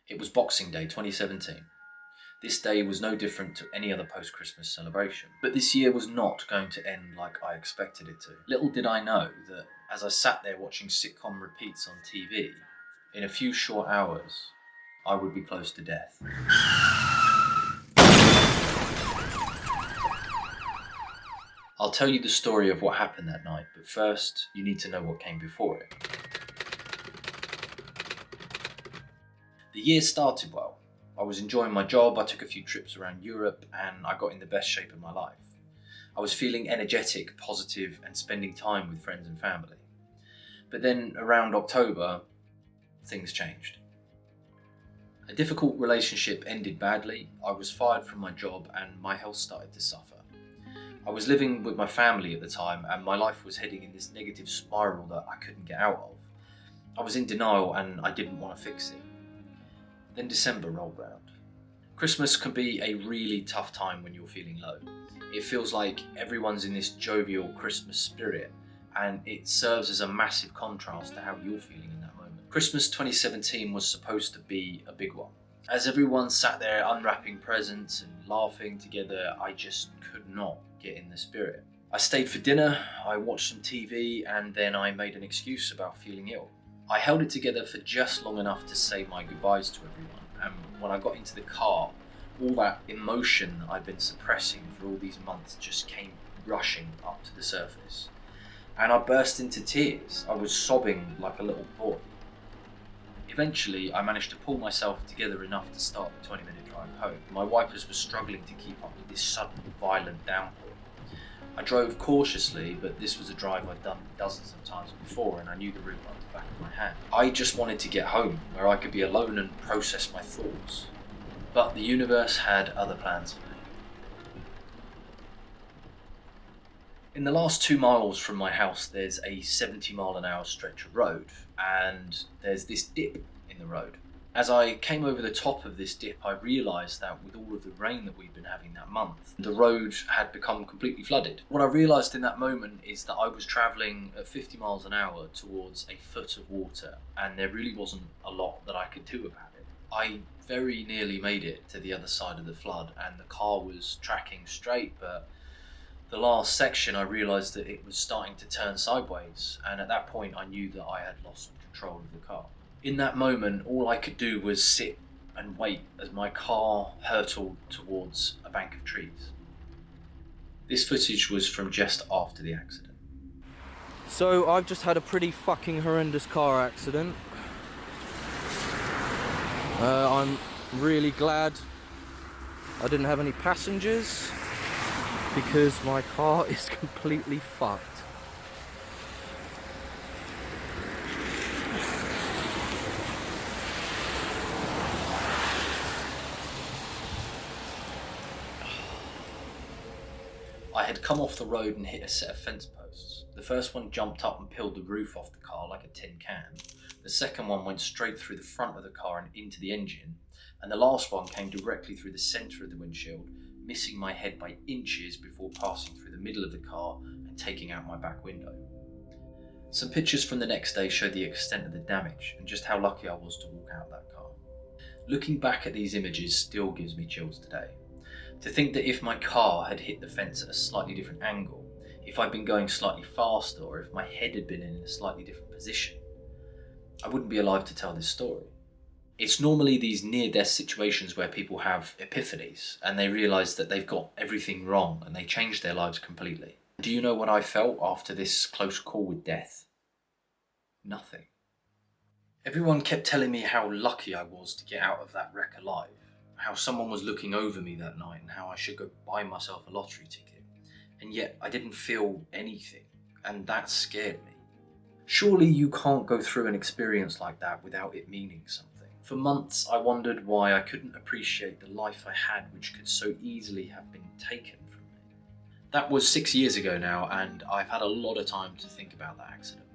It was Boxing Day 2017. This day was no different to any other post-Christmas celebration. But this year was not going to end like I expected it to. Little did I know that as I sat there watching sitcom repeats on TV, in a few short hours, I would be close to death. I'll tell you the story of what happened that night, but first, you need to know what came before it. The year started well. I was enjoying my job, I took a few trips around Europe, and I got in the best shape of my life. I was feeling energetic, positive, and spending time with friends and family. But then, around October, things changed. A difficult relationship ended badly, I was fired from my job, and my health started to suffer. I was living with my family at the time, and my life was heading in this negative spiral that I couldn't get out of. I was in denial, and I didn't want to fix it. Then December rolled round. Christmas can be a really tough time when you're feeling low. It feels like everyone's in this jovial Christmas spirit, and it serves as a massive contrast to how you're feeling in that moment. Christmas 2017 was supposed to be a big one. As everyone sat there unwrapping presents and laughing together, I just could not get in the spirit. I stayed for dinner, I watched some TV, and then I made an excuse about feeling ill. I held it together for just long enough to say my goodbyes to everyone, and when I got into the car, all that emotion I'd been suppressing for all these months just came rushing up to the surface. And I burst into tears. I was sobbing like a little boy. Eventually, I managed to pull myself together enough to start the 20-minute drive home. My wipers were struggling to keep up with this sudden, violent downpour. I drove cautiously, but this was a drive I'd done dozens of times before, and I knew the route like the back of my hand. I just wanted to get home, where I could be alone and process my thoughts. But the universe had other plans for me. In the last 2 miles from my house, there's a 70-mile-an-hour stretch of road, and there's this dip in the road. As I came over the top of this dip, I realised that with all of the rain that we'd been having that month, the road had become completely flooded. What I realised in that moment is that I was travelling at 50 miles an hour towards a foot of water, and there really wasn't a lot that I could do about it. I very nearly made it to the other side of the flood, and the car was tracking straight, but the last section I realised that it was starting to turn sideways, and at that point I knew that I had lost control of the car. In that moment, all I could do was sit and wait as my car hurtled towards a bank of trees. This footage was from just after the accident. So I've just had a pretty fucking horrendous car accident. I'm really glad I didn't have any passengers, because my car is completely fucked. I had come off the road and hit a set of fence posts. The first one jumped up and peeled the roof off the car like a tin can. The second one went straight through the front of the car and into the engine. And the last one came directly through the centre of the windshield, missing my head by inches before passing through the middle of the car and taking out my back window. Some pictures from the next day show the extent of the damage and just how lucky I was to walk out that car. Looking back at these images still gives me chills today. To think that if my car had hit the fence at a slightly different angle, if I'd been going slightly faster, or if my head had been in a slightly different position, I wouldn't be alive to tell this story. It's normally these near-death situations where people have epiphanies and they realise that they've got everything wrong and they change their lives completely. Do you know what I felt after this close call with death? Nothing. Everyone kept telling me how lucky I was to get out of that wreck alive, how someone was looking over me that night and how I should go buy myself a lottery ticket. And yet I didn't feel anything, and that scared me. Surely you can't go through an experience like that without it meaning something. For months I wondered why I couldn't appreciate the life I had, which could so easily have been taken from me. That was 6 years ago now, and I've had a lot of time to think about that accident.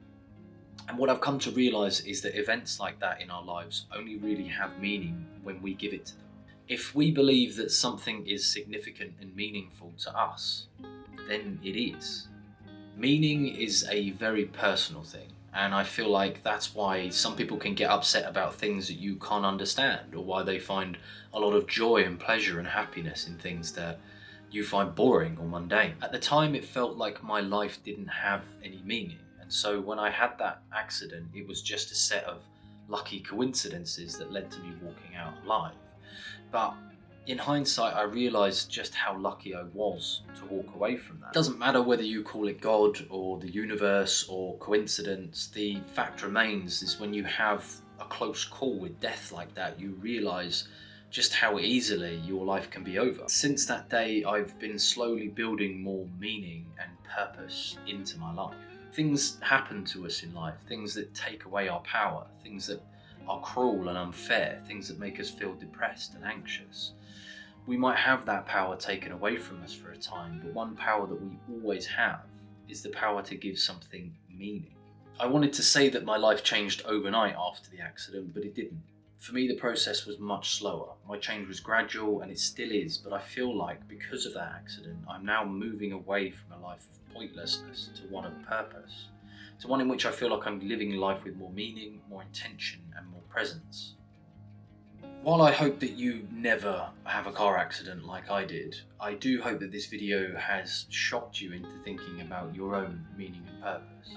And what I've come to realise is that events like that in our lives only really have meaning when we give it to them. If we believe that something is significant and meaningful to us, then it is. Meaning is a very personal thing, And I feel like that's why some people can get upset about things that you can't understand, or why they find a lot of joy and pleasure and happiness in things that you find boring or mundane. At the time, it felt like my life didn't have any meaning. And so when I had that accident, it was just a set of lucky coincidences that led to me walking out alive. But in hindsight, I realised just how lucky I was to walk away from that. It doesn't matter whether you call it God or the universe or coincidence, the fact remains is when you have a close call with death like that, you realise just how easily your life can be over. Since that day, I've been slowly building more meaning and purpose into my life. Things happen to us in life, things that take away our power, things that are cruel and unfair, things that make us feel depressed and anxious. We might have that power taken away from us for a time, but one power that we always have is the power to give something meaning. I wanted to say that my life changed overnight after the accident, but it didn't. For me, the process was much slower. My change was gradual, and it still is, but I feel like because of that accident, I'm now moving away from a life of pointlessness to one of purpose, to one in which I feel like I'm living life with more meaning, more intention, and more presence. While I hope that you never have a car accident like I did, I do hope that this video has shocked you into thinking about your own meaning and purpose.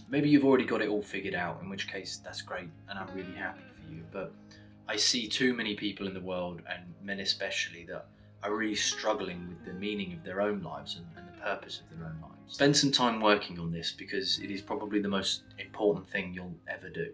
Maybe you've already got it all figured out, in which case that's great and I'm really happy for you, but I see too many people in the world, and men especially, that are really struggling with the meaning of their own lives and the purpose of their own lives. Spend some time working on this, because it is probably the most important thing you'll ever do.